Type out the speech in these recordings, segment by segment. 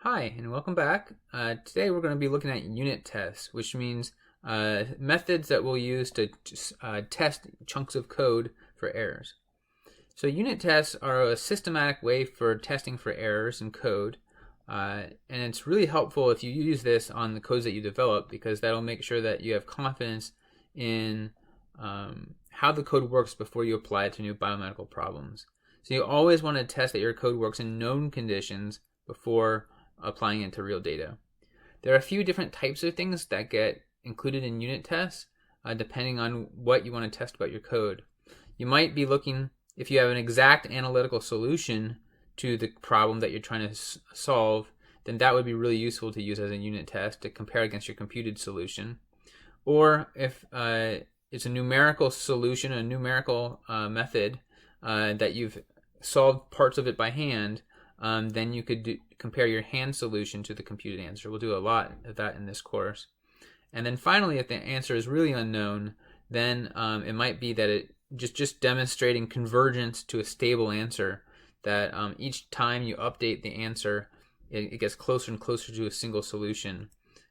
Hi, and welcome back. Today we're going to be looking at unit tests, which means methods that we'll use to test chunks of code for errors. So unit tests are a systematic way for testing for errors in code, and it's really helpful if you use this on the codes that you develop, because that'll make sure that you have confidence in how the code works before you apply it to new biomedical problems. So you always want to test that your code works in known conditions before applying it to real data. There are a few different types of things that get included in unit tests depending on what you want to test about your code. You might be looking, if you have an exact analytical solution to the problem that you're trying to solve, then that would be really useful to use as a unit test to compare against your computed solution. Or if it's a numerical solution, a numerical method that you've solved parts of it by hand, then you could compare your hand solution to the computed answer. We'll do a lot of that in this course. And then finally, if the answer is really unknown, then it might be that it just demonstrating convergence to a stable answer, that each time you update the answer, it gets closer and closer to a single solution.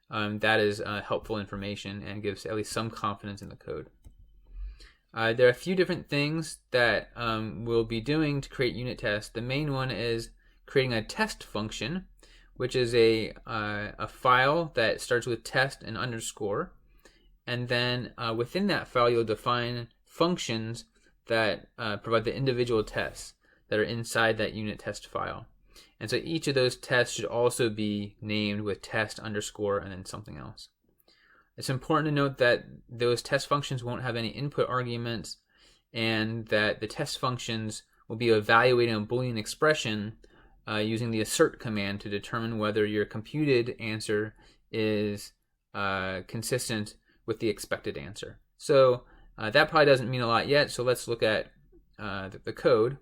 That is helpful information and gives at least some confidence in the code. There are a few different things that we'll be doing to create unit tests. The main one is creating a test function, which is a file that starts with test and underscore, and then within that file you'll define functions that provide the individual tests that are inside that unit test file. And so each of those tests should also be named with test underscore and then something else. It's important to note that those test functions won't have any input arguments, and that the test functions will be evaluating a Boolean expression using the assert command to determine whether your computed answer is consistent with the expected answer. So that probably doesn't mean a lot yet, so let's look at the code.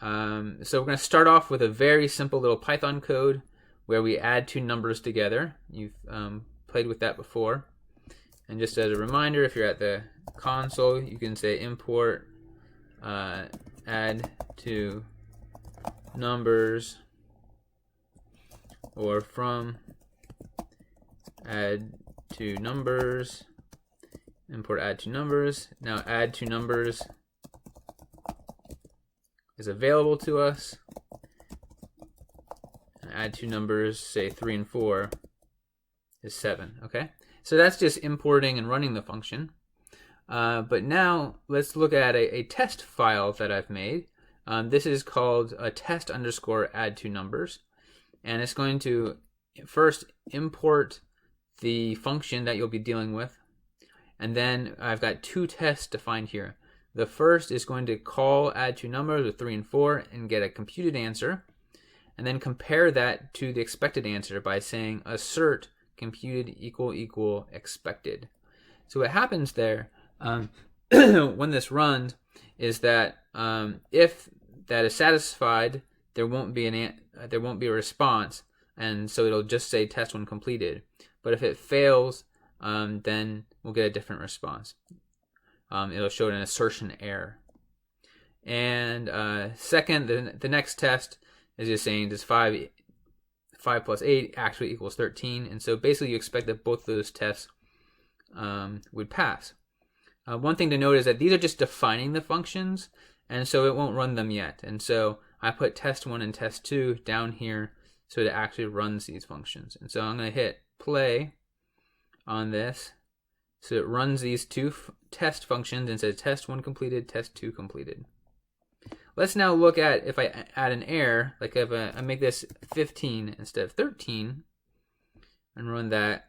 So we're going to start off with a very simple little Python code where we add two numbers together. You've played with that before. And just as a reminder, if you're at the console, you can say import add two numbers, or from add two numbers, import add two numbers. Now add two numbers is available to us. Add two numbers, say 3 and 4, is 7. Okay, so that's just importing and running the function. But now let's look at a test file that I've made. This is called a test underscore add two numbers, and it's going to first import the function that you'll be dealing with, and then I've got two tests defined here. The first is going to call add two numbers with 3 and 4 and get a computed answer, and then compare that to the expected answer by saying assert computed equal expected. So what happens there when this runs is that if that is satisfied, there won't be a response, and so it'll just say test one completed. But if it fails, then we'll get a different response. It'll show an assertion error. And second, the next test is just saying, does 5 plus 8 actually equals 13? And so basically you expect that both of those tests would pass. One thing to note is that these are just defining the functions, and so it won't run them yet. And so I put test 1 and test 2 down here so it actually runs these functions. And so I'm going to hit play on this. So it runs these two test functions and says test 1 completed, test 2 completed. Let's now look at if I add an error, like if I make this 15 instead of 13 and run that,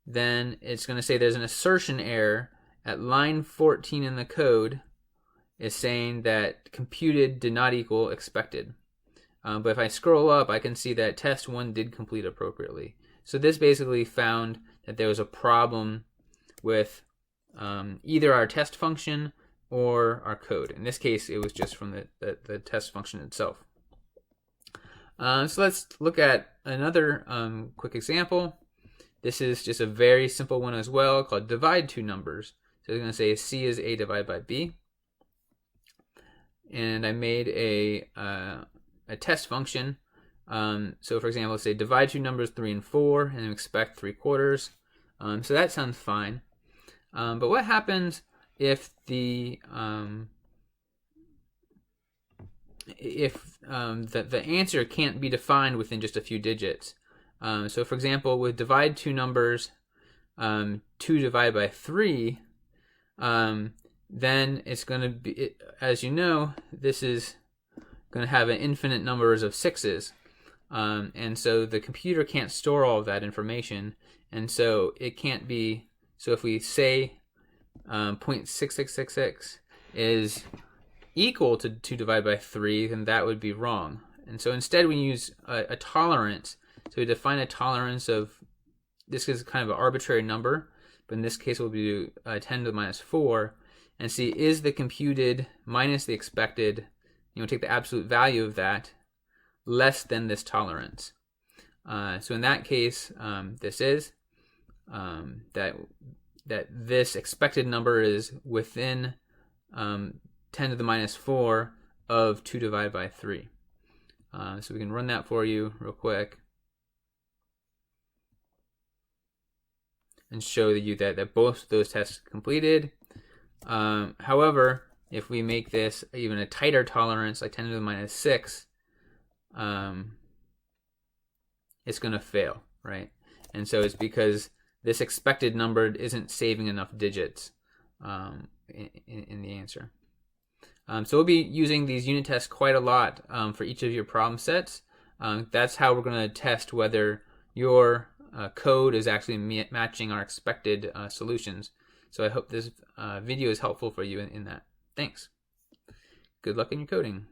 then it's going to say there's an assertion error at line 14 in the code, is saying that computed did not equal expected. But if I scroll up, I can see that test 1 did complete appropriately. So this basically found that there was a problem with either our test function or our code. In this case, it was just from the test function itself. So let's look at another quick example. This is just a very simple one as well, called divide two numbers. So it's going to say C is A divided by B. And I made a test function So for example, say divide two numbers 3 and 4 and expect 3/4. So that sounds fine. But what happens if the answer can't be defined within just a few digits? So for example, with divide two numbers 2 divided by 3, then it's going to be, as you know, this is going to have an infinite numbers of 6s. And so the computer can't store all of that information, and so it can't be. So if we say 0.6666 is equal to 2 divided by 3, then that would be wrong. And so instead we use a tolerance. So we define a tolerance of, this is kind of an arbitrary number, but in this case we'll do 10 to the minus 4, and see, is the computed minus the expected, take the absolute value of that, less than this tolerance. So in that case, this is that this expected number is within 10 to the minus 4 of 2 divided by 3. So we can run that for you real quick and show you that both of those tests completed. However, if we make this even a tighter tolerance, like 10 to the minus 6, it's going to fail, right? And so it's because this expected number isn't saving enough digits in the answer. So we'll be using these unit tests quite a lot for each of your problem sets. That's how we're going to test whether your code is actually matching our expected solutions. So I hope this video is helpful for you in that. Thanks. Good luck in your coding.